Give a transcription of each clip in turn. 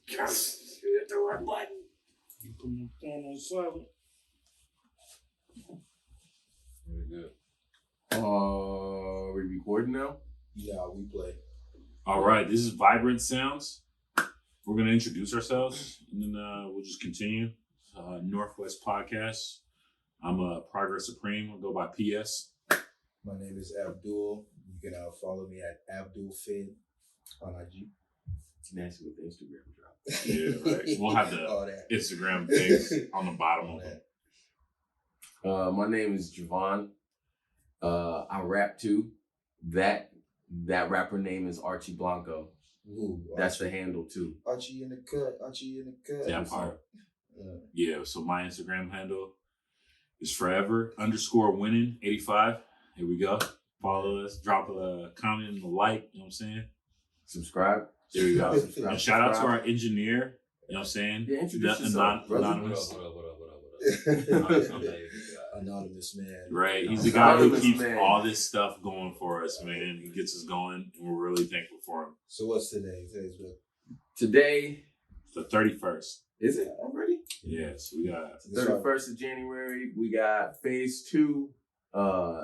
Yes, you hit the right button. You put my phone on silent. Very good. We recording now? Yeah, we play. All right, this is Vibrant Sounds. We're going to introduce ourselves, and then we'll just continue. Northwest Podcast. I'm Progress Supreme. I'll go by PS. My name is Abdul. You can follow me at Abdul Finn on IG. It's nasty with the Instagram drop. Yeah, right. We'll have the Instagram things on the bottom of it. My name is Javon. I rap too. That rapper name is Archee Blanco. Ooh, That's the handle too. Archie in the cut. Archie in the cut. That part. Yeah, so my Instagram handle is forever_winning85. Here we go. Follow us. Drop a comment and a like. You know what I'm saying? Subscribe. There we go. Subscribe. And shout out to our engineer. You know what I'm saying? Yeah, introduce yourself. Anonymous. Anonymous man. Right. He's the guy who keeps man. all this stuff going for us, man. He gets us going, and we're really thankful for him. So what's today? Today's what? Today, The 31st. is it already? Yeah, so we got 31st of January. We got phase 2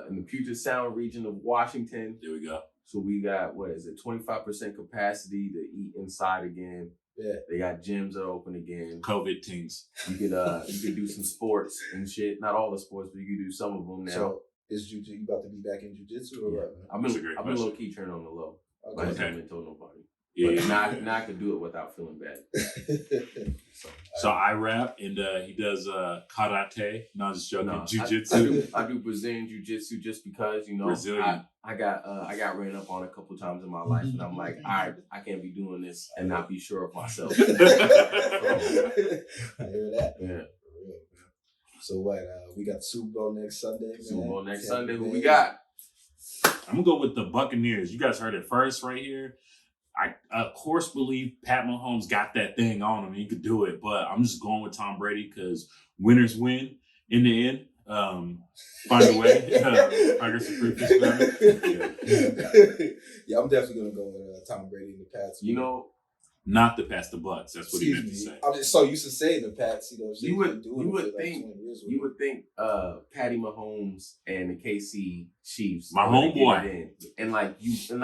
in the Puget Sound region of Washington. there we go. So we got, 25% capacity to eat inside again. Yeah. They got gyms that are open again. COVID things. You could do some sports and shit. Not all the sports, but you could do some of them now. So is you about to be back in jiu-jitsu or what? I've That's a great been low question. key turning on the low. I Okay. haven't told nobody. Yeah. But now I can do it without feeling bad. So I rap, and he does karate. No, I'm just joking. No, Jiu-jitsu. I do Brazilian jiu-jitsu just because, Brazilian. I got ran up on a couple times in my life, and I'm like, all right, I can't be doing this and not be sure of myself. I hear that. Yeah. For real, man. So what? We got Super Bowl next Sunday. Man. Super Bowl next Tampa Sunday. Who Bay. we got? I'm going to go with the Buccaneers. You guys heard it first right here. I, of course, believe Pat Mahomes got that thing on him. He could do it. But I'm just going with Tom Brady because winners win in the end. Find a way. Progress Supreme. Yeah, I'm definitely gonna go with Tom Brady and the Pats. You know, Not to pass the Bucks. That's what he meant to Excuse say. me. I'm just so used to saying the Pats. You know, You would- doing you it would for like think- 20 years with you it. would think Patty Mahomes and the KC Chiefs, My are gonna homeboy. get it in. And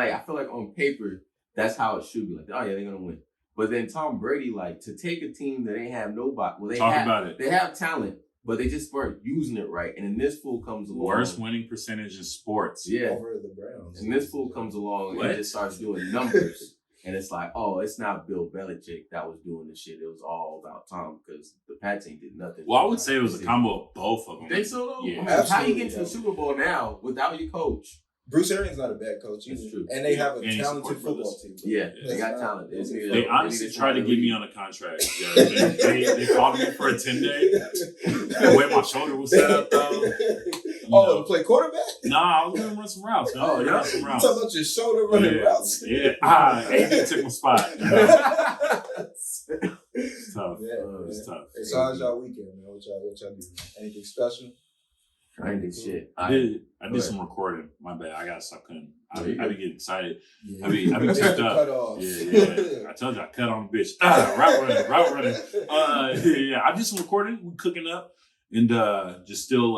I feel like on paper that's how it should be. Like, oh yeah, they're gonna win. But then Tom Brady, like, to take a team that ain't have nobody. Well, Talk about it. They have talent, but they just weren't using it right. And then this fool comes along. Worst winning percentage in sports. Yeah. over the Browns. And this fool comes along What? and just starts doing numbers. And it's like, oh, it's not Bill Belichick that was doing the shit. It was all about Tom because the Pats ain't did nothing. Well, I would say it was a combo of both of them. Think so though? Yeah. I mean, how you Absolutely, get to the yeah. Super Bowl now without your coach? Bruce Arians not a bad coach. It's either. true. And they have a And he's talented supporting football brothers. team. Yeah, Yeah. they got talent. They honestly tried to get me on a contract. Yeah, they called me for a 10-day. The way my shoulder was set up, though. To play quarterback? Nah, I was gonna run some routes. Man. Oh, yeah? Run some You routes. talking about your shoulder running Yeah. routes? Yeah. AD took my spot. It's tough. Yeah, It's tough. Hey, so how's y'all weekend, man? What y'all do? Anything special? I ain't did shit. I did ahead. some recording. My bad. I gotta stop cutting. I be Yeah. getting excited. Yeah. I be turned up. Cut off. Yeah. I told you I cut on the bitch. Route running. Yeah. I did some recording. We cooking up and just still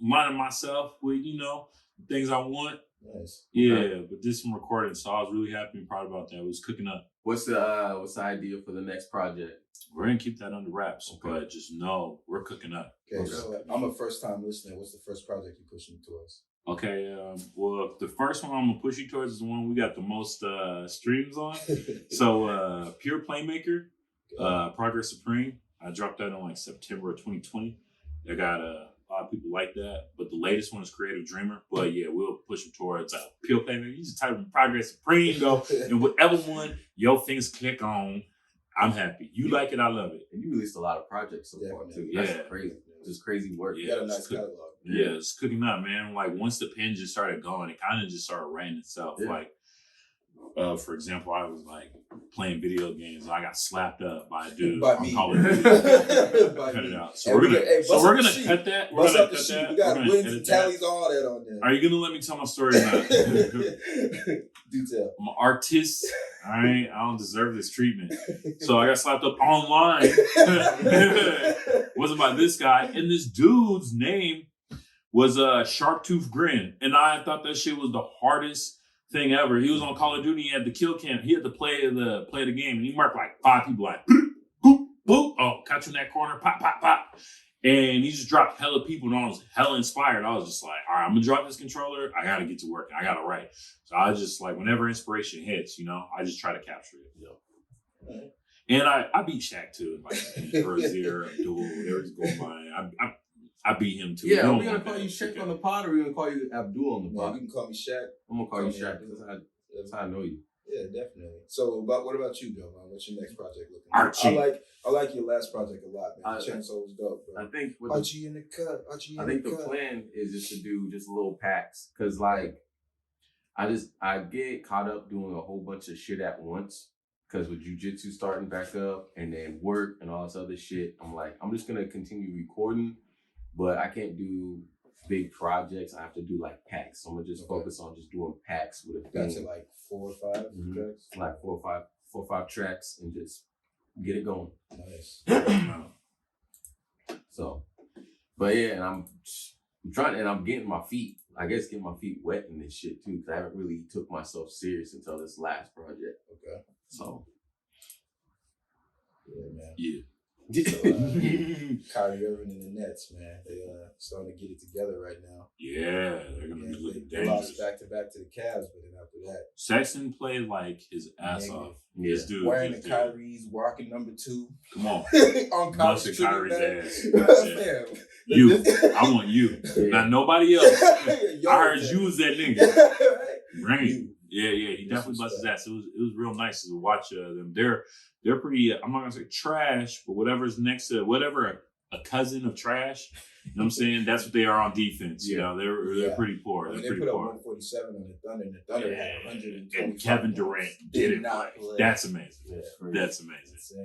lining myself with things I want. Nice. Yeah, but did some recording, so I was really happy and proud about that. It was cooking up. What's the idea for the next project? We're gonna keep that under wraps, Okay. but just know we're cooking up. Okay, Okay. so I'm a first time listener. What's the first project you pushing towards? Okay, well, the first one I'm gonna push you towards is the one we got the most streams on. So, Pure Playmaker, Progress Supreme. I dropped that in like September of 2020. I got a lot of people like that, but the latest one is Creative Dreamer. But yeah, we'll push him towards Pure Playmaker. You just type in Progress Supreme, though, and whatever one your things click on, I'm happy. You like it, I love it. And you released a lot of projects so Yeah, far man. too. Yeah. That's crazy. Just crazy work. You got a it's nice cook- catalog. Yeah, it's cooking up, man. Like once the pen just started going, it kind of just started writing itself. Yeah. Like For example, I was like playing video games. And I got slapped up by a dude By on me. Call of Duty. By Cut me. it out. So And we're gonna bust up the sheet. cut that. We're Bust gonna up the cut sheet. that. We got We're gonna wins, edit tallies, that. all that on there. Are you gonna let me tell my story or not? Do tell. I'm an artist. All right, I don't deserve this treatment. So I got slapped up online. Wasn't by this guy, and this dude's name was Sharp Tooth Grin, and I thought that shit was the hardest thing ever. He was on Call of Duty. He had the kill cam. He had to play the game, and he marked like 5 people, like boop, boop, boop. Oh, catch you in that corner, pop, pop, pop. And he just dropped hella people, and I was hella inspired. I was just like, all right, I'm gonna drop this controller. I gotta get to work. I gotta write. So I just like, whenever inspiration hits, I just try to capture it. Right. And I beat Shaq too, like Brazier, Abdul, whatever's going by. I beat him too. Yeah, are we gonna call you Shaq on the pod, or are we gonna call you Abdul on the Yeah, pod? you can call me Shaq. I'm gonna call you Shaq. That's how I know you. Yeah, definitely. So, what about you, Joe? Man? What's your next project looking Archee. like? I like your last project a lot, man. Chainsaw was dope, bro. I think Archie in the cut. Archie in the cut. I think the plan is just to do just little packs, cause like I get caught up doing a whole bunch of shit at once, cause with jujitsu starting back up and then work and all this other shit, I'm like, I'm just gonna continue recording, but I can't do big projects. I have to do like packs. So I'm gonna just focus on just doing packs with a Got thing. to like 4 or 5 tracks. Like four or five tracks and just get it going. Nice. So, but yeah, and I'm trying, and I'm getting my feet wet in this shit too, because I haven't really took myself serious until this last project. Okay. So, yeah, man. Yeah. So, Kyrie Irving and the Nets, man, they starting to get it together right now. Yeah, they're gonna be looking They lost dangerous. back to the Cavs, but then after that, Sexton played like his ass Negative. off. Yeah. This dude, wearing the this dude. Kyrie's, walking number 2 Come on, on college busted tribute, Kyrie's man. ass. Fam. You, I want you, Yeah. not nobody else. Yo, I heard man. you was that nigga. Right? Right? You. Yeah, he definitely busted his ass. It was real nice to watch them. They're pretty. I'm not gonna say trash, but whatever's next to whatever a cousin of trash. You know what I'm saying? That's what they are on defense. You know, they're pretty poor. I mean, They're they pretty put up poor. 147 on the Thunder, and the Thunder had 120. And Kevin Durant did not play. That's amazing. Yeah, That's amazing. insane,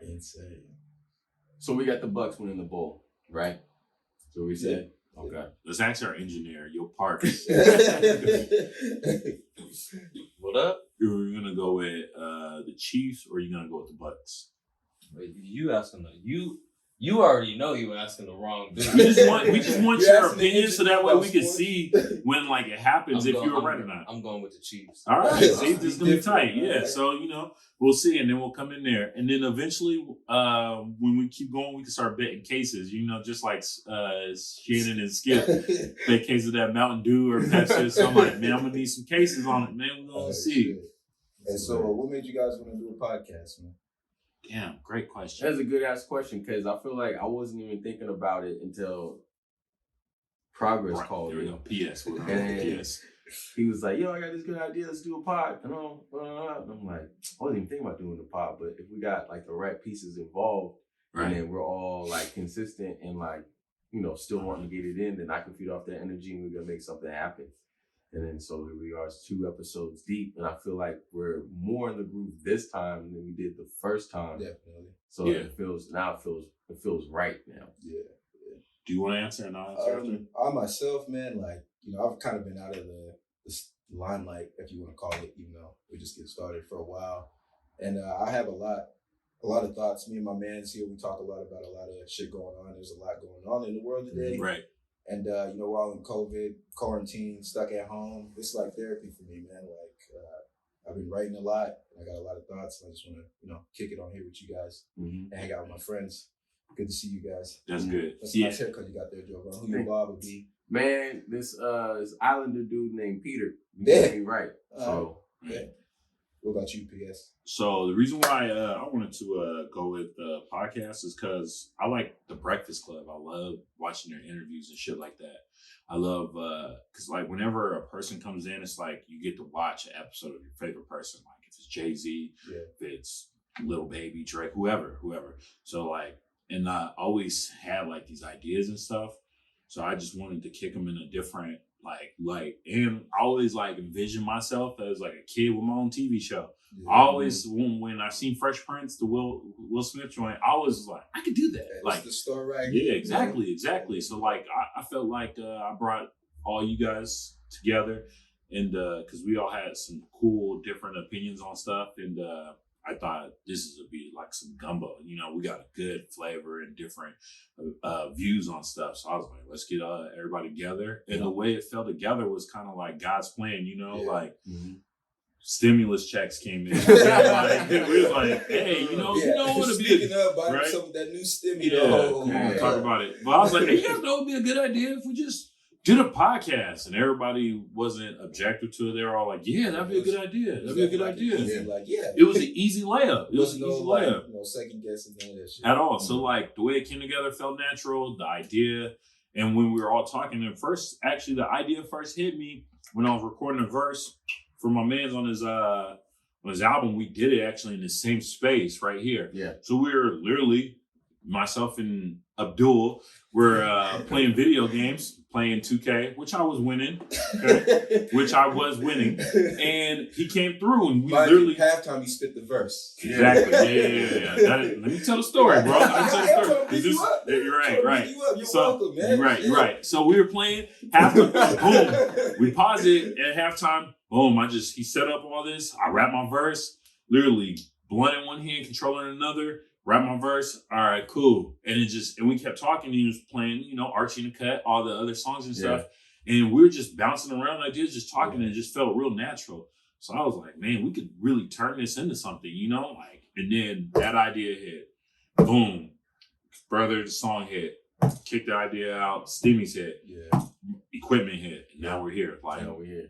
man. Insane. So we got the Bucks winning the bowl, right? So we said, okay. Let's ask our engineer, your partner. What up? You're gonna go with the Chiefs, or you're gonna go with the Bucks? Wait, you asking you already know you asking the wrong dude. We just want You're your asking the opinion, so that way we can sports? see when like it happens if you were right or not. I'm going with the Chiefs. All right, Yeah, see, this is gonna be tight. different, Yeah, right? so we'll see, and then we'll come in there, and then eventually, when we keep going, we can start betting cases. Just like Shannon and Skip bet cases of that Mountain Dew or Pepsi. So I'm like, man, I'm gonna need some cases on it, man. We're gonna see. Shit. And so, what made you guys want to do a podcast, man? Damn, great question. That's a good ass question, because I feel like I wasn't even thinking about it until Progress Right, called there we me. go. P.S. We're on And PS. he was like, yo, I got this good idea. Let's do a pod. And I'm like, I wasn't even thinking about doing a pod, but if we got like the right pieces involved, and Right. then we're all like consistent and like, still wanting to get it in, then I can feed off that energy and we're going to make something happen. And then so here we are, it's 2 episodes deep, and I feel like we're more in the groove this time than we did the first time. Definitely. So Yeah. it feels right now. Yeah. Do you want to answer or not answer after? I myself, man, like, I've kind of been out of the limelight, if you want to call it, even though we just get started for a while. And I have a lot of thoughts. Me and my man's here, we talk a lot about a lot of shit going on. There's a lot going on in the world today. Right. And, we're all in COVID, quarantine, stuck at home. It's like therapy for me, man. Like, I've been writing a lot, and I got a lot of thoughts. And I just want to, kick it on here with you guys Mm-hmm. and hang out with my friends. Good to see you guys. That's good. That's a nice haircut you got there, Joe. Who your Bob would be? Man, this Islander dude named Peter. You Yeah. got me right. So Yeah. What about you, PS? So the reason why I wanted to go with the podcast is because I like the Breakfast Club. I love watching their interviews and shit like that. I love because like whenever a person comes in, it's like you get to watch an episode of your favorite person. Like if it's Jay-Z, Yeah. if it's Lil Baby, Drake, whoever. So like, and I always had like these ideas and stuff. So I just wanted to kick them in a different And I always like envision myself as like a kid with my own TV show. Yeah. I always, when I seen Fresh Prince, the Will Smith joint, I was like, I could do that. That's Like the story right yeah, here. exactly. So like, I felt like I brought all you guys together, and because we all had some cool, different opinions on stuff, and I thought this would be like some gumbo. You know, we got a good flavor and different views on stuff. So I was like, let's get everybody together. And the way it fell together was kind of like God's plan. You know, like. Stimulus checks came in. Like, we was like, hey, you know what would be speaking of buying right? some of that new stimmy. Yeah, talk about it. But I was like, hey, you guys know it would be a good idea if we just did a podcast, and everybody wasn't objective to it. They were all like, yeah, that'd be a good idea. That'd be a good idea. It was an easy layup. It was an easy layup. No second guessing none of that shit. At all. So like the way it came together felt natural, the idea. And when we were all talking at first, actually the idea first hit me when I was recording a verse for my man's on his album. We did it actually in the same space right here. Yeah. So we were literally, myself and Abdul, were playing video games, playing 2K, which I was winning. Okay? Which I was winning. And he came through and we literally halftime he spit the verse. Exactly. Yeah. Let me tell the story, bro. You're right. You're welcome, man. You're right. So we were playing halftime. Boom. We paused it at halftime. Boom. He set up all this. I rapped my verse. Literally, blunt in one hand, controller in another. Rap my verse. All right, cool. And we kept talking. And he was playing, Archie and the Cut, all the other songs and stuff. And we were just bouncing around ideas, just talking, and it just felt real natural. So I was like, man, we could really turn this into something, and then that idea hit. Boom. Further, the song hit. Kick the idea out. Stimmy's hit. Yeah. Equipment hit. And now we're here.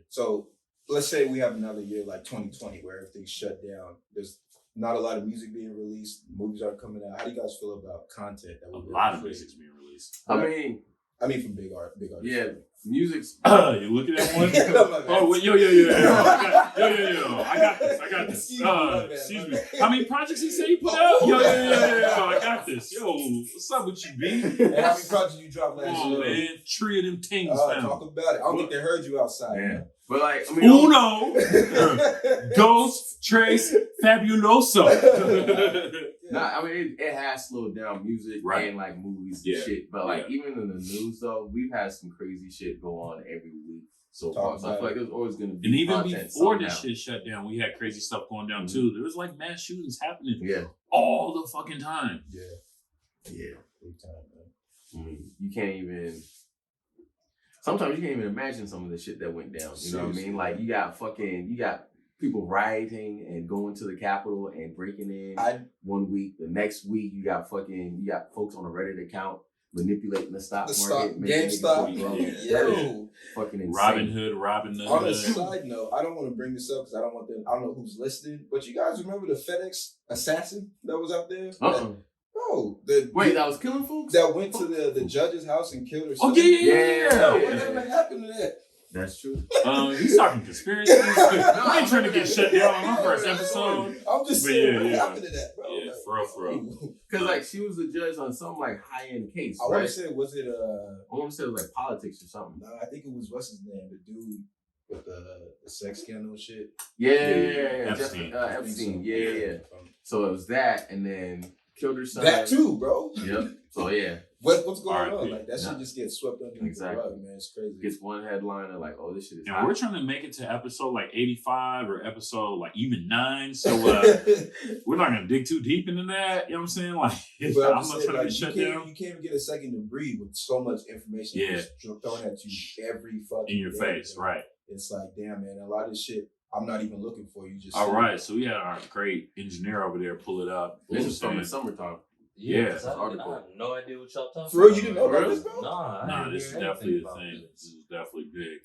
So let's say we have another year like 2020 where everything's shut down. There's not a lot of music being released. Movies aren't coming out. How do you guys feel about content? A lot of music's being released. I mean from big artists. Yeah, music's. You looking at one? Oh, wait, yo. I got this. Excuse me. How many projects he said he put out? Yo. I got this. Yo, what's up with you, B? And how many projects you dropped last year? Man, 3 of them things. Talk about it. I don't think they heard you outside. Yeah. Man. But Uno, Ghost, Trace, Fabuloso. It has slowed down music and like movies and shit. But even in the news though, we've had some crazy shit go on every week so far. So I feel like there's always gonna be. And even before this shit shut down, we had crazy stuff going down too. There was like mass shootings happening all the fucking time. Yeah. Big time, man. You can't even. Sometimes you can't even imagine some of the shit that went down. You know what I mean? Like you got people rioting and going to the Capitol and breaking in 1 week. The next week you got folks on a Reddit account manipulating the stock market. GameStop. Fucking insane. Robin Hood, robbing the On a hood. side note, I don't want to bring this up because I don't know who's listening, but you guys remember the FedEx assassin that was out there? No, that was killing folks? That went to the judge's house and killed her son. Oh, yeah. Whatever happened to that? That's true. He's talking conspiracy. I ain't trying to get shut down on my first episode. I'm just saying, what happened to that, bro? Yeah, for real. Because she was the judge on some high-end case, I want to say, it was like politics or something. No, I think it was, what's his name? The dude with the sex scandal and shit. Yeah. Epstein. Epstein. Yeah. So it was that, and then killed her son. That too, bro. Yep. So yeah. What's going on? Like that shit just gets swept under the rug, man. It's crazy. Gets one headliner like, oh, this shit is. And we're trying to make it to episode like 85 or episode like even 9. So we're not gonna dig too deep into that. You know what I'm saying? Like I'm not trying to get shut down. You can't even get a second to breathe with so much information just thrown at you every fucking in your face, man. right? It's like, damn, man, a lot of this shit I'm not even looking for. You just all right. So we had our great engineer over there pull it up. This is from the summertime. Yeah, I have no idea what y'all talking about. For real, you didn't know about this, bro? Nah, this is definitely a thing. This is definitely big.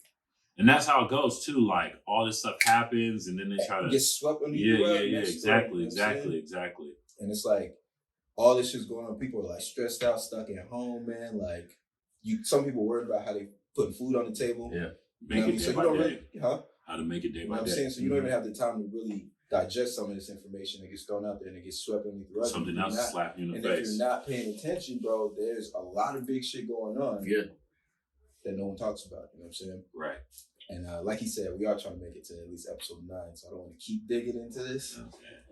And that's how it goes too. Like all this stuff happens and then they try to get swept under the rug. Yeah, exactly. And it's like all this shit's going on. People are like stressed out, stuck at home, man. Like some people worried about how they putting food on the table. Yeah. Make it day by day. How to make it day by day. I'm saying, so you don't even have the time to really digest some of this information that gets thrown out there and it gets swept under the rug. Something else slap you in the face. And if you're not paying attention, bro, there's a lot of big shit going on. Yeah. that no one talks about. You know what I'm saying? Right. And like he said, we are trying to make it to at least episode 9, so I don't want to keep digging into this. Okay.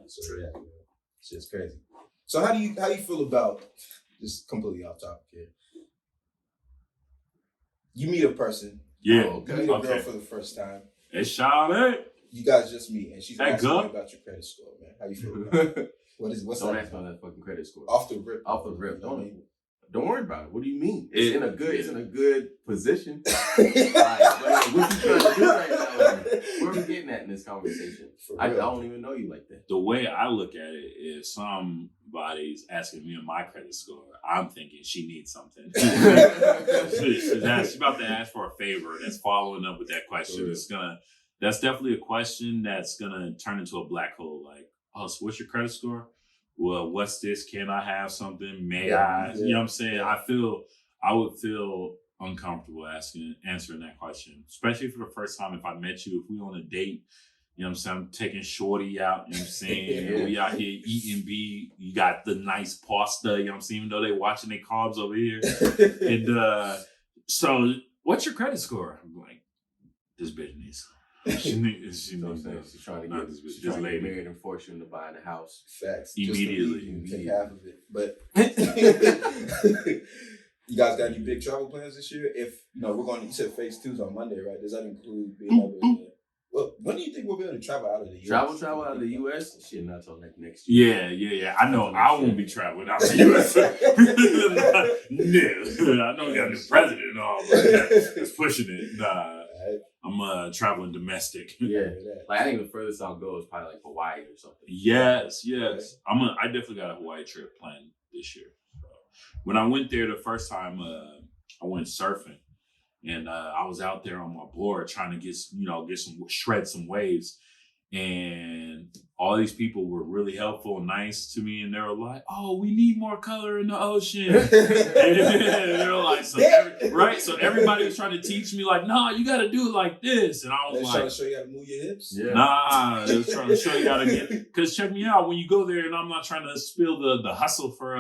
So yeah, it's just crazy. So how do you feel about, just completely off topic here? You meet a person. Yeah. You meet a girl for the first time. Hey, Charlotte. You guys just meet, and she's Hey, asking you girl. about your credit score, man. How you feel about it? What's Don't that? ask about that fucking credit score. Off the rip. Off the rip. You know what I mean? Don't worry about it. What do you mean? It's in a good position. What you trying to do right now? Where are we getting at in this conversation? I don't even know you like that. The way I look at it is somebody's asking me my credit score. I'm thinking she needs something. She's about to ask for a favor that's following up with that question. That's definitely a question that's gonna turn into a black hole. Like, oh, so what's your credit score? Well, what's this? Can I have something? May I? You know what I'm saying? Yeah. I would feel uncomfortable answering that question, especially for the first time. If I met you, if we on a date, you know what I'm saying? I'm taking shorty out, you know what I'm saying? We out here eating you got the nice pasta, you know what I'm saying? Even though they watching their carbs over here. And so what's your credit score? I'm like, this bitch needs. She's trying to get married and force you into buying a house. Facts. Immediately. Take half of it. But you guys got any big travel plans this year? If we're going, you said phase 2's on Monday, right? Does that include being able to, well, when do you think we'll be able to travel out of the US? Travel out of the US? Shit, not until next year. Yeah. I know I won't be traveling out of the US. No. I know we got a new president and all, but it's pushing it. Nah. I'm traveling domestic. Yeah. Like I think the furthest I'll go is probably like Hawaii or something. Yes. I definitely got a Hawaii trip planned this year. So, when I went there the first time, I went surfing, and I was out there on my board trying to shred some waves, and all these people were really helpful and nice to me, and they were like, "Oh, we need more color in the ocean." And they were like, so everybody was trying to teach me like, "Nah, you got to do it like this," and I was like, trying to show you how to move your hips. Yeah. Nah, they was trying to show you how to get. Because check me out, when you go there, and I'm not trying to spill the hustle for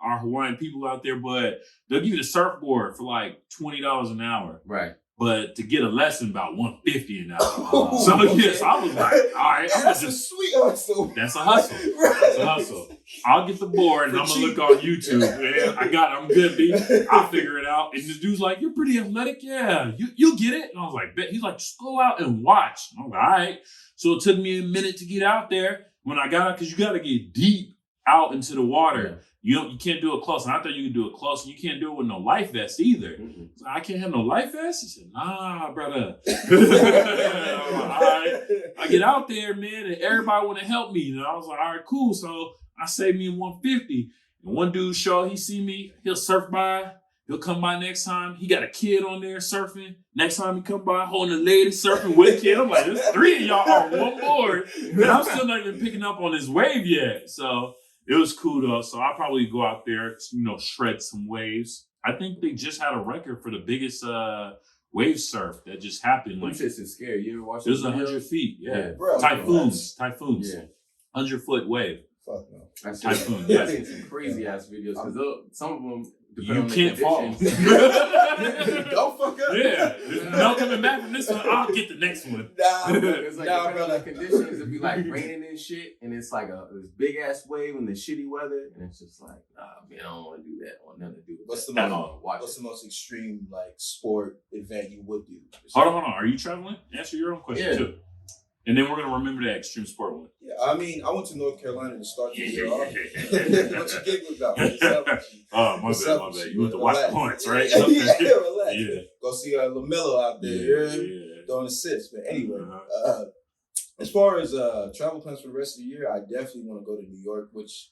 our Hawaiian people out there, but they'll give you the surfboard for like $20 an hour. Right. But to get a lesson, about $150 an hour. So yes, I was like, all right, I'm that's gonna a sweet hustle. That's a hustle. That's a hustle. I'll get the board and I'm gonna look on YouTube. Man, I got it. I'm good, B. I'll figure it out. And this dude's like, "You're pretty athletic, yeah. You'll get it." And I was like, "Bet." He's like, "Just go out and watch." And I'm like, all right. So it took me a minute to get out there. When I got out, because you got to get deep out into the water. Yeah. You can't do it close. And I thought you could do it close. And you can't do it with no life vest either. Mm-hmm. So I can't have no life vest? He said, "Nah, brother." All right. I get out there, man, and everybody want to help me. And I was like, all right, cool. So I saved me $150. And one dude he see me, he'll surf by. He'll come by next time. He got a kid on there surfing. Next time he come by, holding a lady surfing with a kid. I'm like, there's 3 of y'all on one board. And I'm still not even picking up on this wave yet. So it was cool though. So I'll probably go out there, shred some waves. I think they just had a record for the biggest wave surf that just happened. Like, this is scary. You ever watch it? It was 100 feet. Yeah. Bro, Typhoons. Yeah. 100-foot wave. Fuck no. I've Typhoon. seen some crazy ass videos because some of them. You can't fall. Don't fuck up. Yeah. No coming back from this one. I'll get the next one. It's like depending on the conditions, it'd be like raining and shit, and it's like this big ass wave in the shitty weather, and it's just like, nah, man, I don't want to do that. I want nothing to do with What's that. What's the most extreme sport event you would do? Hold on. Are you traveling? Answer your own question too. And then we're going to remember that extreme sport one. Yeah, I mean, I went to North Carolina to start the year off. Yeah. What you giggling about? Oh, my bad. You went to watch the Hornets, right? Yeah, relax. Yeah. Go see LaMelo out there. Yeah. Throwing assists. But anyway, as far as travel plans for the rest of the year, I definitely want to go to New York, which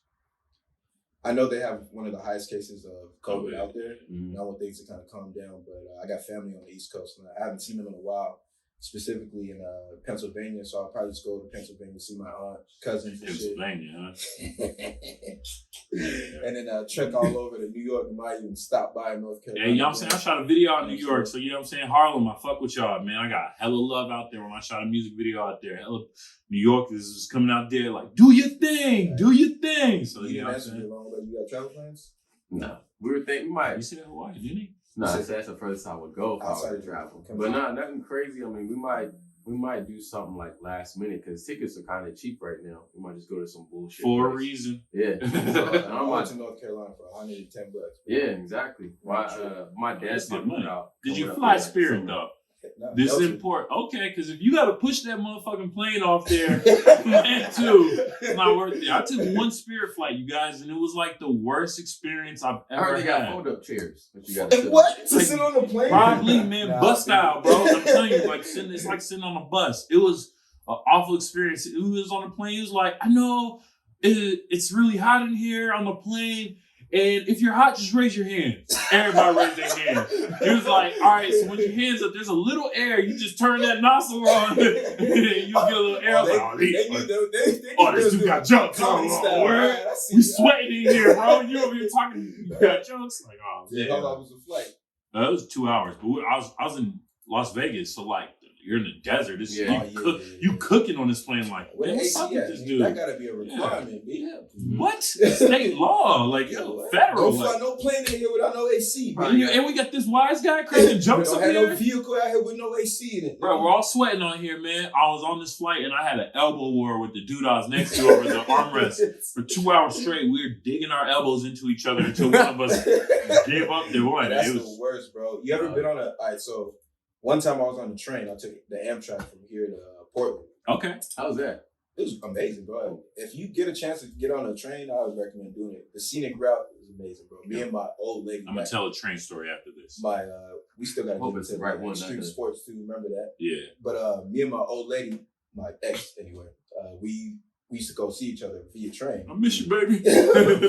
I know they have one of the highest cases of COVID out there. Mm-hmm. And I want things to kind of calm down. But I got family on the East Coast, and I haven't seen them in a while. Specifically in Pennsylvania, so I'll probably just go to Pennsylvania to see my aunt, cousins, and Pennsylvania, shit. And then trek all over to New York and might even stop by North Carolina. Yeah, you know what I'm saying? I shot a video out in New York, so you know what I'm saying? Harlem, I fuck with y'all, man. I got hella love out there when I shot a music video out there. Hella New York is coming out there like, do your thing, do your thing. So you know what I'm saying? saying? You got travel plans? No. We were thinking we might. You said Hawaii, didn't he? No, that's the furthest I would go if I Outside were of to travel. the But nothing crazy. I mean, we might do something like last minute because tickets are kind of cheap right now. We might just go to some bullshit For a place. reason. Yeah. So, I went to North Carolina for $110. Yeah, exactly. My dad's That's good talking money. about. Did you coming up fly there Spirit summer. though? No, This is Delta. important. Okay, because if you got to push that motherfucking plane off there, man, too, it's not worth it. I took one Spirit flight, you guys, and it was like the worst experience I've I heard ever they got had. fold-up chairs. But you got And what? To sit on the plane? Probably, man, Nah, bus dude. style, bro. I'm telling you, like it's like sitting on a bus. It was an awful experience. It was on the plane. He was like, I know it's really hot in here on the plane. And if you're hot, just raise your hand. Everybody raised their hand. He was like, all right, so with your hands up, there's a little air. You just turn that nozzle on and you get a little air. I was like, this dude got jokes. We sweating in here, bro. You over here talking, you got jokes. Like, oh, man. How long was the flight? It was 2 hours. But I was in Las Vegas, so like, you're in the desert. This you cooking on this plane like, What man, what's up with this dude? That gotta be a requirement, B. What? State law, like federal. Don't fly Like, no plane in here without no AC, bro. and we got this wise guy cracking jokes up Don't have here. no vehicle out here with no AC in it. Bro, we're all sweating on here, man. I was on this flight and I had an elbow war with the dude I was next to over the armrest. For 2 hours straight, we were digging our elbows into each other until one of us gave up the one. That's it was the worst, bro. You ever been on all right, so one time I was on the train. I took the Amtrak from here to Portland. okay. How was that? It was amazing, bro. If you get a chance to get on a train, I would recommend doing it. The scenic route is amazing, bro. Me and my old lady. I'm gonna tell a train story after this. We still gotta Hope get it's into the right one, extreme not the- sports too. Remember that? Yeah. But me and my old lady, my ex anyway, we used to go see each other via train. I miss you, baby.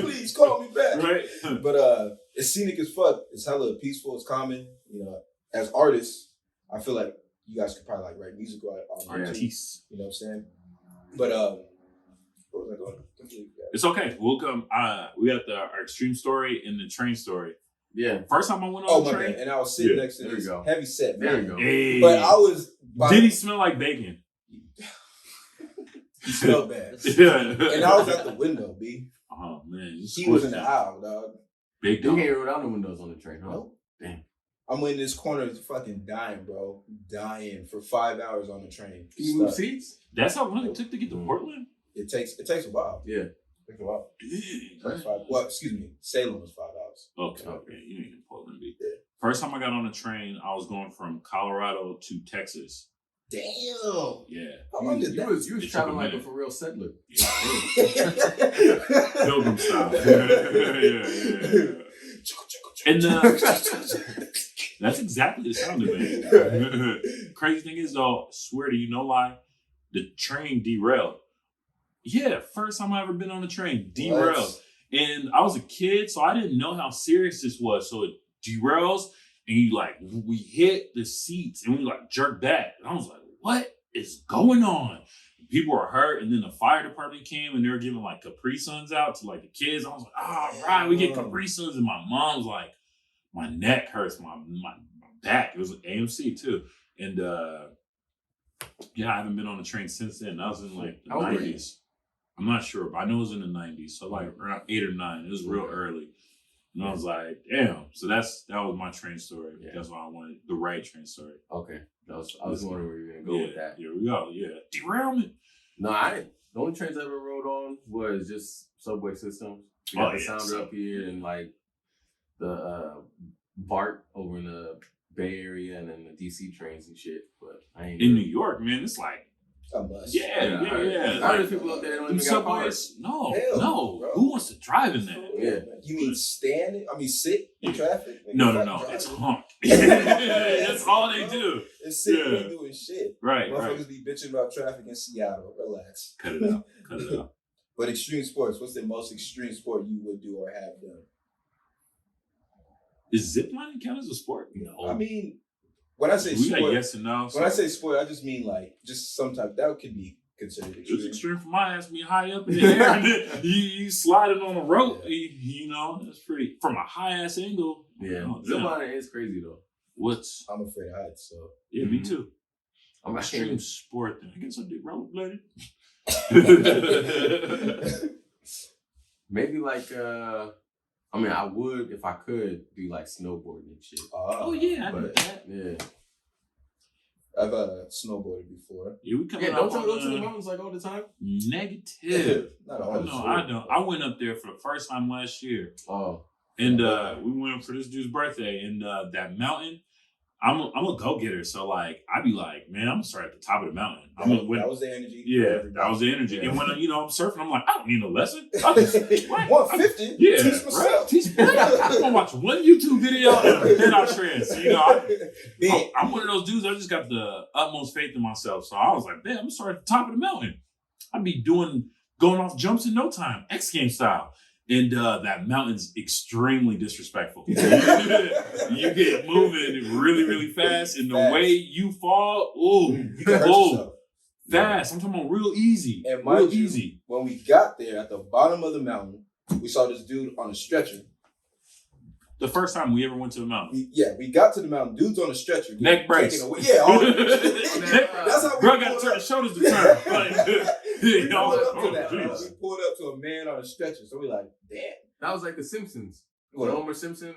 Please call me back. Right? But it's scenic as fuck. It's hella peaceful. It's calming. You know, as artists, I feel like you guys could probably like write music or Artiste. you know what I'm saying? But what was I going? It's okay. We'll come. We got our extreme story and the train story. Yeah. First time I went on the train. Man. And I was sitting next to there this you go. heavy set man. There you go. Hey. But I was. Did he smell like bacon? He smelled bad. Yeah. And I was at the window, B. Oh man, He was in the aisle, dog. Big You dog. can't roll down the windows on the train, huh? Nope. Damn. I'm in this corner fucking dying, bro. Dying for 5 hours on the train. Can you move Stuck. seats? That's how long it took to get to Portland. It takes a while. Yeah. It takes a while. Dang. Like 5. Well, excuse me. Salem was 5 hours. Okay. You ain't in Portland, B. First time I got on a train, I was going from Colorado to Texas. Damn. Yeah. How long did You that? was It took traveling a like a minute. for real settler. Pilgrim style. yeah. And that's exactly the sound of it. Crazy thing is though, swear to you, no lie, the train derailed. Yeah, first time I ever been on a train, derailed. What? And I was a kid, so I didn't know how serious this was. So it derails, and we hit the seats, and we jerk back. And I was like, what is going on? People were hurt, and then the fire department came, and they were giving Capri Suns out to the kids. I was like, all right, we get Capri Suns, and my mom's like, my neck hurts, my back. It was AMC too, and I haven't been on a train since then. I was in the How old were you? 90s. I'm not sure, but I know it was in the 90s, so around 8 or 9. It was real early, and I was like, damn. So that was my train story. Yeah. That's why I wanted the right train story. Okay. I was wondering where you were gonna go with that. Here we go. Yeah, derailment. No, I didn't. The only trains I ever rode on was just subway systems. We got the Sounder up here and the BART over in the Bay Area and then the DC trains and shit. But I ain't In New York, man, it's A must. yeah. I heard people up there that don't Them even got cars. subways, no, Hell, no. bro. Who wants to drive in that? Yeah. You mean sit in traffic? No. Fuck It's driving. honk. That's all they do. It's sitting Yeah. there doing shit. Right. Motherfuckers be bitching about traffic in Seattle. Relax. Cut it out. But extreme sports, what's the most extreme sport you would do or have done? Is ziplining count as a sport? No. I mean, when I say we got sport, yes and no. when I say sport, I just mean just some type that could be considered it was extreme. extreme for my ass, me high up in the air, and then you sliding on a rope. You know, that's pretty from a high ass angle. Yeah. Oh, Ziplining is crazy though. What's I'm afraid of heights, so yeah, me too. I'm not Extreme sure. sport thing. I guess I did rollerblading. Maybe I mean, I would if I could do like snowboarding and shit. Oh yeah, I But did that. yeah, I've snowboarded before. Yeah, we coming yeah. up Don't you on go to the mountains like all the time? negative. Not all the No, time. I don't. I went up there for the first time last year, Oh, and we went for this dude's birthday, and that mountain. I'm a go getter, so like I be like, man, I'm gonna start at the top of the mountain. That was the energy. Yeah, that was the energy. Yeah. And when I'm surfing, I'm like, I don't need a lesson. I just, what? 150. Yeah, Teach myself. right? Teach me. I'm gonna watch one YouTube video and then I trans. I'm one of those dudes. I just got the utmost faith in myself. So I was like, man, I'm gonna start at the top of the mountain. I'd be going off jumps in no time, X Games style. And that mountain's extremely disrespectful. You get moving really, really fast, and the way you fall, you can hurt yourself. Fast. I'm talking about real easy. And real mind you, easy. When we got there at the bottom of the mountain, we saw this dude on a stretcher. The first time we ever went to the mountain. We got to the mountain. Dude's on a stretcher. Neck brace. Yeah. That's how we Bro got to turn the shoulders to turn. We pulled up to a man on a stretcher. So we like, damn. that was like The Simpsons. What? Homer Simpson.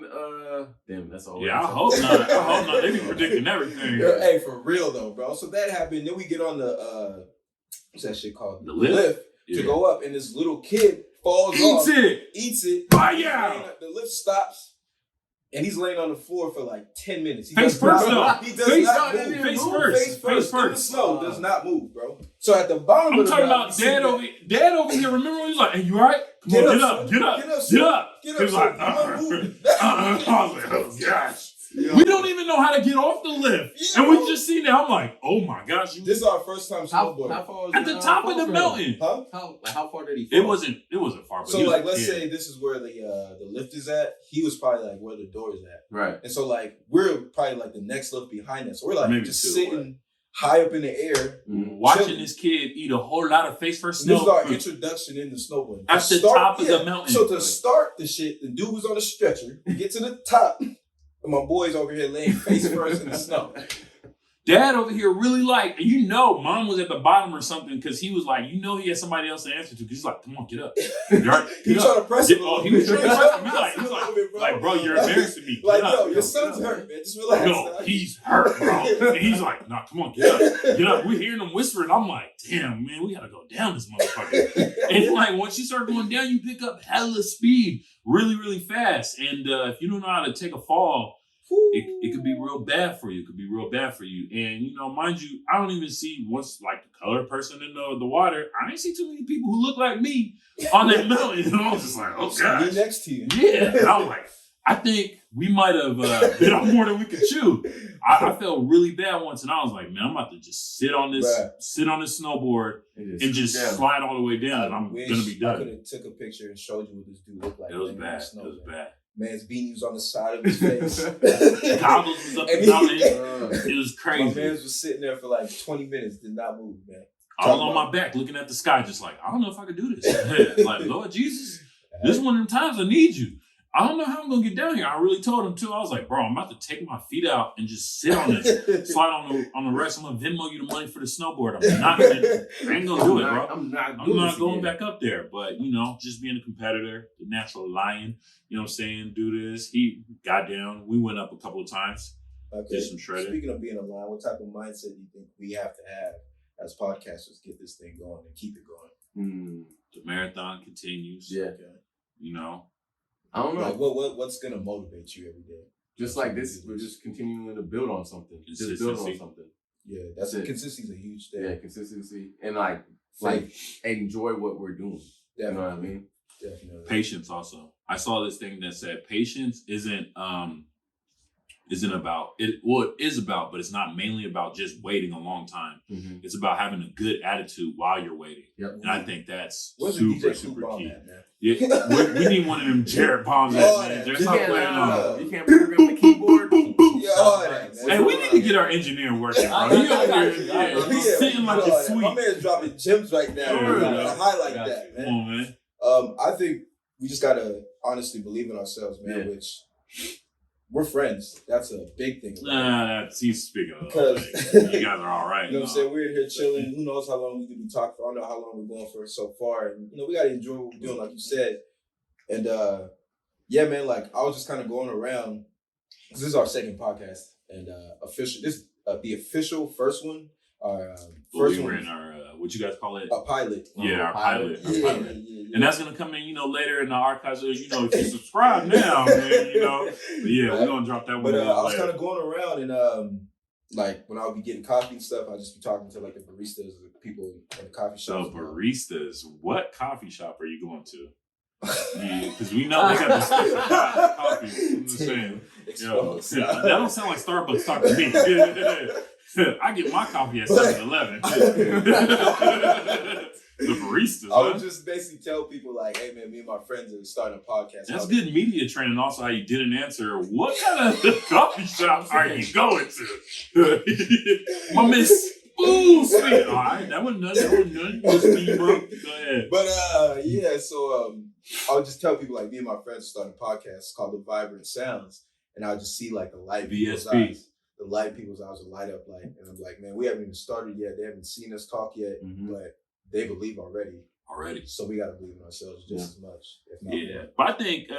Damn, that's all. Yeah, I hope not. I hope not. They be predicting everything. Hey, for real though, bro. So that happened. Then we get on the what's that shit called? The lift. To go up, and this little kid falls off. Eats it. Fire! The lift stops. And he's laying on the floor for like 10 minutes. He Face does not first, move. though. He does Face not first. move. Face first. Face first. In the snow, does not move, bro. So at the bottom I'm of the talking mountain, about dad over here. Remember when he was like, hey, you all right? Come on, get up. Get up. He was like, I was like, oh gosh. We don't even know how to get off the lift. Yeah, And we bro. just seen that. I'm like, oh my gosh. This is our first time snowboarding. How far was At the top of the mountain. Huh? How far did he fall? It wasn't far. But So he was like, a let's kid. say this is where the lift is at. He was probably like where the door is at. Right. And so like, we're probably like the next lift behind us. So we're like Maybe just two, sitting high up in the air. Watching chilling. this kid eat a whole lot of face first And this is snow our fruit introduction into snowboarding. at the top of the mountain. So to start the shit, the dude was on a stretcher. We get to the top, and my boy's over here laying face first in the snow. Dad over here really like, and mom was at the bottom or something because he was like, he had somebody else to answer to because he's like, come on, get up. Get up. He was trying to press him. He was trying to press him. He's like, bro, you're embarrassing me. Like, Get up. yo, your son's hurt, man. Just relax. No, he's hurt, bro. And he's like, nah, come on, get up. Get up. We're hearing him whispering. I'm like, damn, man, we gotta go down this motherfucker. And like, once you start going down, you pick up hella speed really, really fast. And if you don't know how to take a fall, it could be real bad for you. It could be real bad for you. And, mind you, I don't even see once like the colored person in the water. I ain't see too many people who look like me on that mountain. And I was just like, oh, gosh. Me next to you. Yeah. And I was like, I think we might have bit off more than we could chew. I felt really bad once, and I was like, man, I'm about to just sit on this snowboard and just slide all the way down, and I'm gonna be done. I could have took a picture and showed you what this dude looked like. It was bad. It was bad. Man's beanie was on the side of his face. Goggles was up the mountain. It was crazy. My man was sitting there for like 20 minutes, did not move, man. I was on my back looking at the sky, just like, I don't know if I could do this. Like, Lord Jesus, this is one of them times I need you. I don't know how I'm gonna get down here. I really told him too. I was like, bro, I'm about to take my feet out and just sit on this, slide on the rest. I'm gonna Venmo you the money for the snowboard. I ain't gonna do it, bro. I'm not going back up there. But just being a competitor, the natural lion, you know what I'm saying, do this. He got down. We went up a couple of times. Okay. Did some shredding. Speaking of being a lion, what type of mindset do you think we have to have as podcasters to get this thing going and keep it going? The marathon continues. Yeah. Okay. I don't know. Like what's gonna motivate you every day? Just like this, we're just continuing to build on something. Just build on something. Yeah, that's it. Consistency is a huge thing. Yeah, consistency and like enjoy what we're doing. Definitely. You know what I mean? Definitely. Patience also. I saw this thing that said patience isn't about it. Well, it is about, but it's not mainly about just waiting a long time. Mm-hmm. It's about having a good attitude while you're waiting. Yep. And I think that's Where's super, the DJ super bomb key. at, man? Yeah, we need one of them Jared bombs. Man. There's You something can't program the keyboard. Yeah, all that, man. Hey, we need to get our engineer working, bro. He over here, he's sitting like a sweet. My man's dropping gems right now. Yeah, I highlight that, man. Come on, man. I think we just gotta honestly believe in ourselves, man. Yeah. Which we're friends. That's a big thing. Nah, he's speaking of. Because you guys are all right. You know what I'm saying? We're in here chilling. Who knows how long we could be talking for? I don't know how long we're going for so far. And we gotta enjoy what we're doing, like you said. And yeah, man, like I was just kind of going around. This is our second podcast, and the official first one. Our first we were one, in our what you guys call it? a pilot. Yeah, our pilot. Our Yeah, pilot. yeah. And that's gonna come in, later in the archives. If you subscribe now, man, But yeah, Right. we're gonna drop that one. But I was later. kind of going around, and like when I would be getting coffee and stuff, I'd just be talking to like the baristas, the people in the coffee So shops. baristas, what coffee shop are you going to? Because we know they got the special coffee. I'm just saying. That don't sound like Starbucks talk to me. I get my coffee at 7-Eleven. The baristas. I would just basically tell people like, "Hey man, me and my friends are starting a podcast." That's good media training. Also, how you didn't answer. What kind of coffee shops are you going to? My Miss Smooth Sweet. All right, that wasn't none. Just bro. Go ahead. But yeah, so I would just tell people like, me and my friends are starting a podcast called The Vibrant Sounds, and I would just see like the light in people's VSP. eyes. The light in people's eyes would light up like, and I'm like, man, we haven't even started yet. They haven't seen us talk yet, but they believe already. So we got to believe in ourselves just as much, if not more. But I think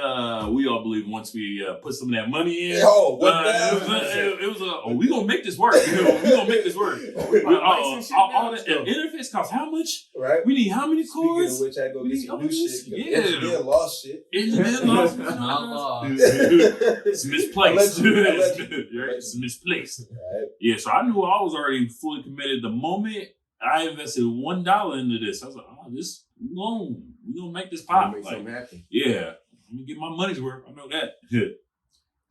we all believe once we put some of that money in. It was we gonna make this work. We gonna make this work. All the interface costs how much? Right. We need how many cores? Speaking of which, I go get some new shit. Yeah. Engineer lost shit. Engineer lost. Not lost. It's misplaced. Allegedly. It's misplaced. Right. Yeah, so I knew I was already fully committed the moment I invested $1 into this. I was like, we gonna make this pop. Make something happen. Yeah, I'm gonna get my money's worth. I know that.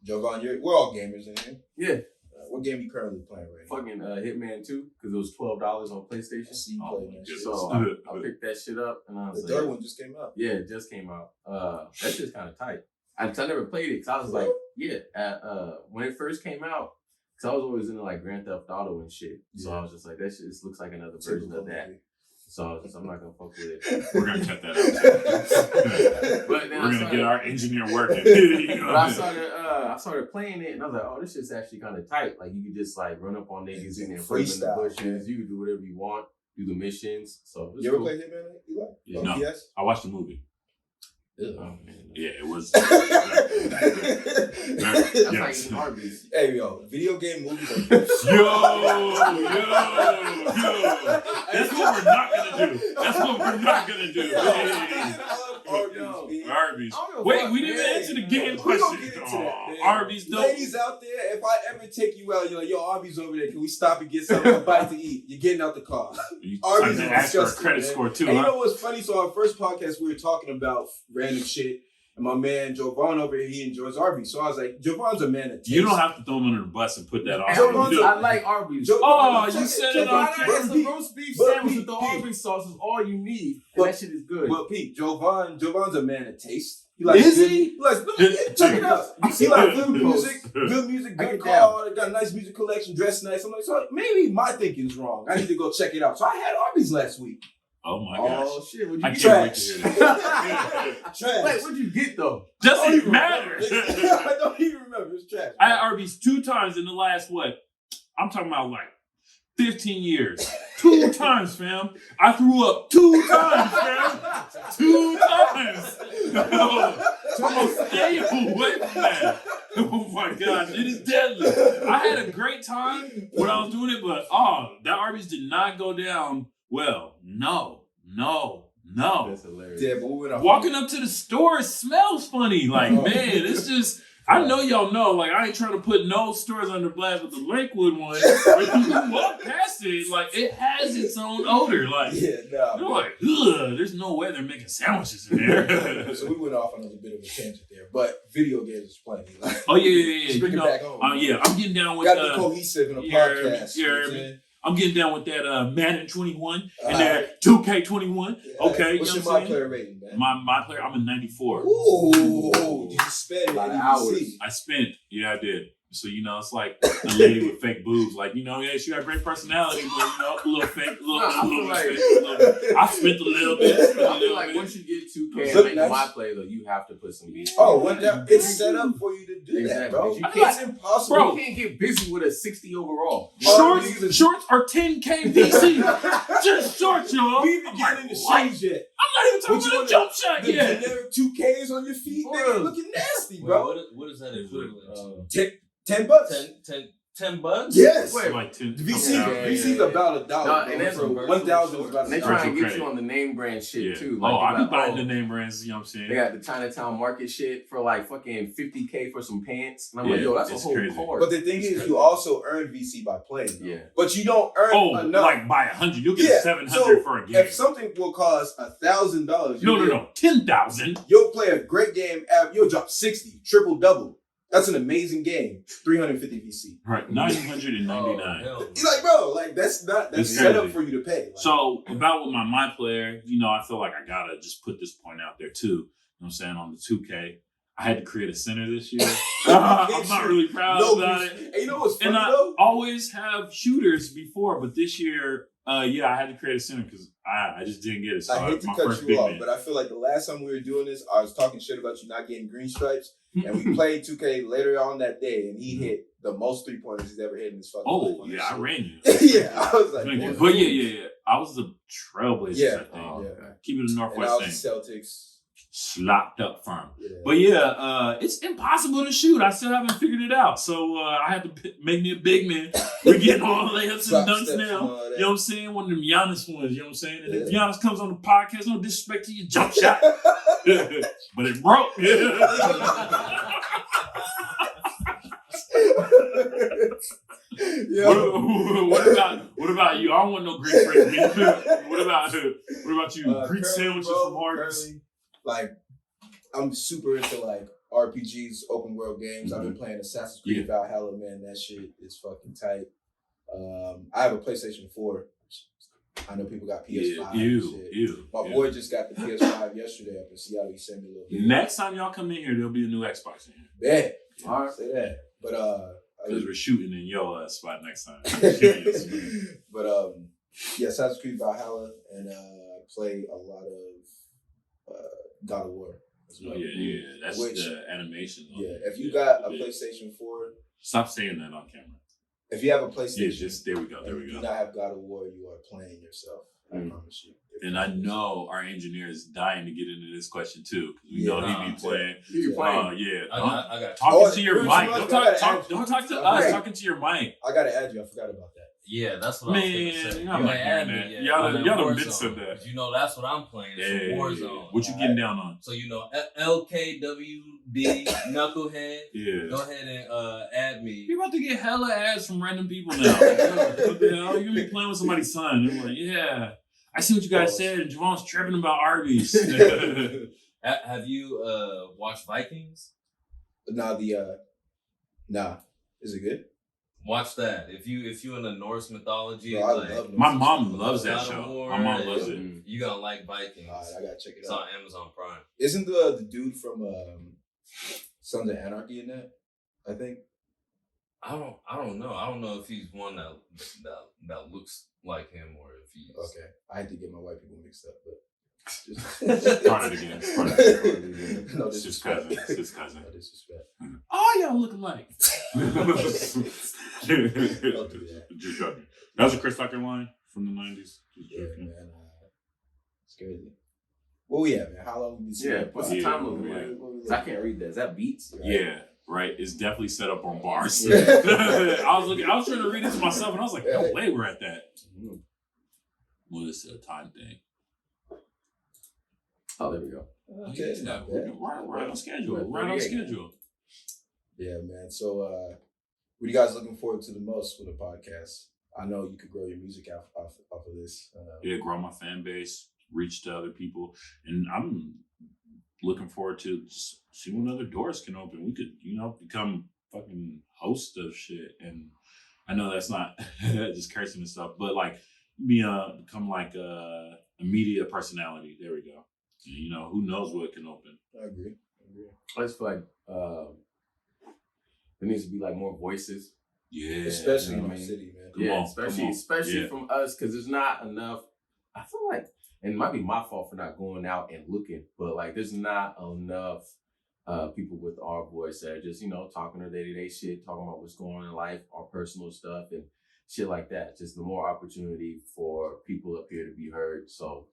Jovan, we're all gamers in here. Yeah. What game you currently playing right now? Fucking Hitman 2, because it was $12 on PlayStation. I see you playing that shit. So I picked that shit up, and I was The like, third one just came out. yeah, it just came out. That shit's kind of tight. I never played it because I was like, when it first came out, because I was always into like Grand Theft Auto and shit. So I was just like, that shit just looks like another version of that. So I'm not gonna fuck with it. We're gonna cut that out. But then we're gonna get our engineer working. But I started playing it, and I was like, oh, this shit's actually kind of tight. Like you could just like run up on niggas and then flip in the bushes. You could do whatever you want, do the missions. So you ever played Hitman, Eli? Yeah, no, PS? I watched the movie. Oh, man. Yeah, it was. That's like eating Arby's. Hey, yo, video game movies are Yo. That's what we're not gonna do. Hey. Arby's. Wait, we didn't answer the game question. Get into that, man. Arby's, though. Ladies out there, if I ever take you out, you're like, yo, Arby's over there. Can we stop and get something to bite to eat? You're getting out the car. Arby's is ask for a disgusting, credit man. score too. And you know what's funny? So our first podcast, we were talking about random shit. And my man Jovan over here, he enjoys Arby's. So I was like, Jovan's a man of taste. You don't have to throw him under the bus and put that on. I like Arby's. You said it on It's a roast beef sandwich with the Arby's sauce is all you need. And that shit is good. Well, Pete, Jovan's a man of taste. Is he? He likes, check it out. He like good music, I good get car, got a nice music collection, dressed nice. I'm like, so maybe my thinking's wrong. I need to go check it out. So I had Arby's last week. Oh my gosh. Oh shit, what'd I you can't get? wait to hear this. Trash. Wait, what'd you get though? Doesn't even matter. I don't even remember. It's trash. I had Arby's 2 times in the last, I'm talking about like 15 years. 2 times, fam. I threw up 2 times, fam. 2 times. So stay away from that. Oh my gosh, it is deadly. I had a great time when I was doing it, but that Arby's did not go down well. No. That's hilarious. Yeah, but we went off. Walking up to the store, it smells funny. Like, man, it's just, I know y'all know, like, I ain't trying to put no stores under blast with the Lakewood one. But you walk past it, like, it has its own odor. Like, you're like, ugh, there's no way they're making sandwiches in there. So we went off on a little bit of a tangent there, but video games is plenty. Like, Oh, yeah. Just bring it back home. I'm getting down with got to be cohesive in a podcast. You know what I'm saying? I'm getting down with that Madden 21 and that 2K21. Okay, What's you your know what I'm saying? player rating, man? My player, I'm a 94. Ooh, did you spend A lot it? of hours. I spent, I did. So, it's like a lady with fake boobs. Like, yeah, she got great personality, but, a little fake, I spent a little bit. I feel like once you get 2K Look and make my play, though, you have to put some beats. It's set up for you to do that, bro. It's impossible. Bro, you can't get busy with a 60 overall. Shorts are 10K VC. Just shorts, y'all. We even getting in the shoes yet. I'm not even talking about a jump shot the yet. generic 2Ks on your feet, nigga, looking nasty, bro. Wait, what is that equivalent to? $10. $10? Yes. Wait, like 10. VC's about $1. And that's 1,000 is about. They trying to get you on the name brand shit too. Like, I be buying the name brands. You know what I'm saying? They got the Chinatown Market shit for like fucking $50K for some pants, and I'm like, yo, that's a whole crazy. card. But the thing is, you also earn VC by playing. Yeah. But you don't earn enough. Like by 100, you'll get 700 for a game. If something will cost $1,000, no, 10,000. You'll play a great game. You'll drop 60, triple double. That's an amazing game. 350 VC. Right, 999. He's like, bro, like that's set up for you to pay. Like, so about with my player, I feel like I gotta just put this point out there too. You know what I'm saying? On the 2K, I had to create a center this year. I'm not really proud about it. And you know what's funny and I though? always have shooters before, but this year, I had to create a center because I just didn't get it. So I hate to cut you off, but I feel like the last time we were doing this, I was talking shit about you not getting green stripes, and we played 2K later on that day, and he hit the most 3-pointers he's ever hit in his fucking life. Oh, yeah, I ran you. Yeah, I was like, but yeah. I was the Trailblazers, yeah. I think. Yeah. Keep it in And I Northwest was thing. the Celtics. Slopped up firm. Yeah. But it's impossible to shoot. I still haven't figured it out. So I had to make me a big man. We're getting all layups and dunks now. You know what I'm saying? One of them Giannis ones. You know what I'm saying? And if Giannis comes on the podcast, no disrespect to your jump shot. But it broke. What about you? I don't want no Greek fresh meat. What about you? Greek sandwiches from Hardee's? Like, I'm super into like RPGs, open world games. I've been playing Assassin's Creed Valhalla, man. That shit is fucking tight. I have a PlayStation 4. I know people got PS5. My boy just got the PS5 yesterday up in Seattle. He sent me a little bit. Next time y'all come in here, there'll be a new Xbox in here. Yeah. All right, say that. But because we're shooting in your spot next time. But Assassin's Creed Valhalla, and play a lot of God of War as well. Yeah. That's the animation. Yeah, if you got a PlayStation 4, stop saying that on camera. If you have a PlayStation, there we go. You do not have God of War, you are playing yourself. I promise you. And I know our engineer is dying to get into this question too, because we know he be playing. I got talking to your mic. Don't talk to us. Talking to your mic. I gotta add you. I forgot about that. Yeah, that's what I was gonna say. Y'all like add me. Y'all done been said that. That's what I'm playing. It's Warzone. What you getting down on? So LKWB Knucklehead. Yeah. Go ahead and add me. You're about to get hella ads from random people now. What the hell? You're gonna be playing with somebody's son. I'm like, yeah. I see what you guys said. And Javon's tripping about Arby's. Have you watched Vikings? Nah. Is it good? Watch that. If you in the Norse mythology, bro, my mom loves that show. My mom loves it. You gonna like Vikings. All right, I gotta check it out. It's on Amazon Prime. Isn't the dude from Sons of Anarchy in that? I think. I don't know. I don't know if he's one that looks like him or if he's okay. I had to get my white people mixed up, but Start it again. No It's his cousin. disrespect. It's his cousin. No disrespect. Oh, y'all look alike. Don't do that. Just joking. That was a Chris Tucker line from the 90s. Just Yeah, joking. man. It's crazy. What we at, man? How long we been Yeah, what's the time looking yeah. like? I can't read that. Is that beats? Yeah, right. It's definitely set up on bars. Yeah. I was trying to read it to myself, and I was like, no way we're at that. What is the time thing? Oh, there we go. Okay. Yeah, right on schedule. Yeah, Right on schedule. Yeah, man. So, what are you guys looking forward to the most with the podcast? I know you could grow your music off of this. Yeah, grow my fan base, reach to other people, and I'm looking forward to just see what other doors can open. We could, become fucking host of shit. And I know that's not just cursing and stuff, but like become like a media personality. There we go. And, who knows what can open. I agree. I just feel like there needs to be like more voices. Yeah, especially you know in what I our mean? city, man. Come Yeah, on, especially Yeah. from us, because there's not enough. I feel like, and it might be my fault for not going out and looking, but like there's not enough people with our voice that are just, you know, talking their day-to-day shit, talking about what's going on in life, our personal stuff and shit like that. Just the more opportunity for people up here to be heard. So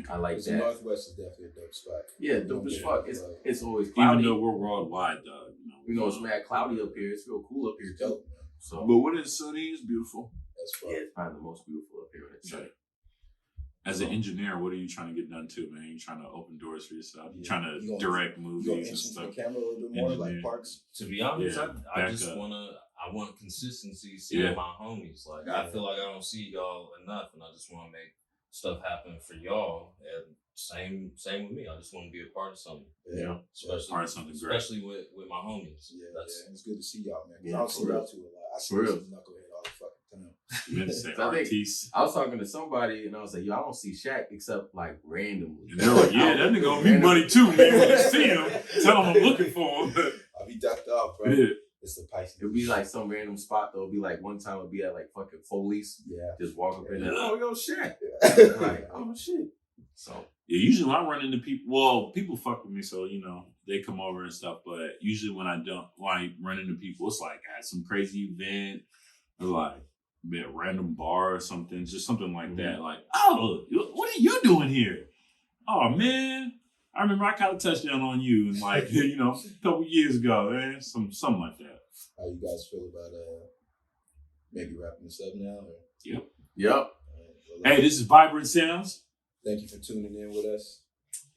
I like The that. Northwest is definitely a dope spot. Yeah, dope as fuck. It's always Even cloudy. though we're worldwide, though, You know, it's mad cloudy up here. It's real cool up here It's too. dope, man. So But when it's sunny, it's beautiful. That's fun. yeah, it's probably the most beautiful up here when it's sunny. As an engineer, what are you trying to get done too, man? You trying to open doors for yourself? You Yeah. trying to You gonna- direct You movies gonna and inch into the stuff? camera a little bit more, Engineer. like Parks? To be honest, Yeah, I back just up. I want consistency seeing Yeah. my homies. Like Yeah. I feel like I don't see y'all enough, and I just want to make stuff happen for y'all. And same with me. I just want to be a part of something, Yeah. especially Part of something great. especially with my homies. Yeah, That's yeah. It's good to see y'all, man. 'Cause Yeah, I don't see for real. y'all too a lot. I see For this real. knucklehead all the fucking time. You meant to say So I think- artiste. I was talking to somebody and I was like, yo, I don't see Shaq except like randomly. And they're like, yeah, that nigga gonna be money too, man. When you see him, tell him I'm looking for him. I'll be ducked off, bro. Yeah. It's the Pisces. It'll be like some random spot though. It'll be like one time it'll be at like fucking Foley's. Yeah. Just walk up in there. Yeah. Oh, yo, Shaq. Like, oh shit. So Yeah, usually when I run into people, well, people fuck with me, so you know they come over and stuff. But usually when I run into people, it's like at some crazy event or like be a random bar or something, just something like that. Like, oh, what are you doing here? Oh man, I remember I caught a touchdown on you, and like you know, a couple years ago, man, something like that. How you guys feel about maybe wrapping this up now? Or? yep. Well, Hey, this is Vibrant Sounds. thank you for tuning in with us.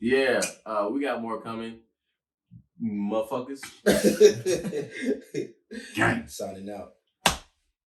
Yeah. We got more coming. Motherfuckers. Gang. Signing out.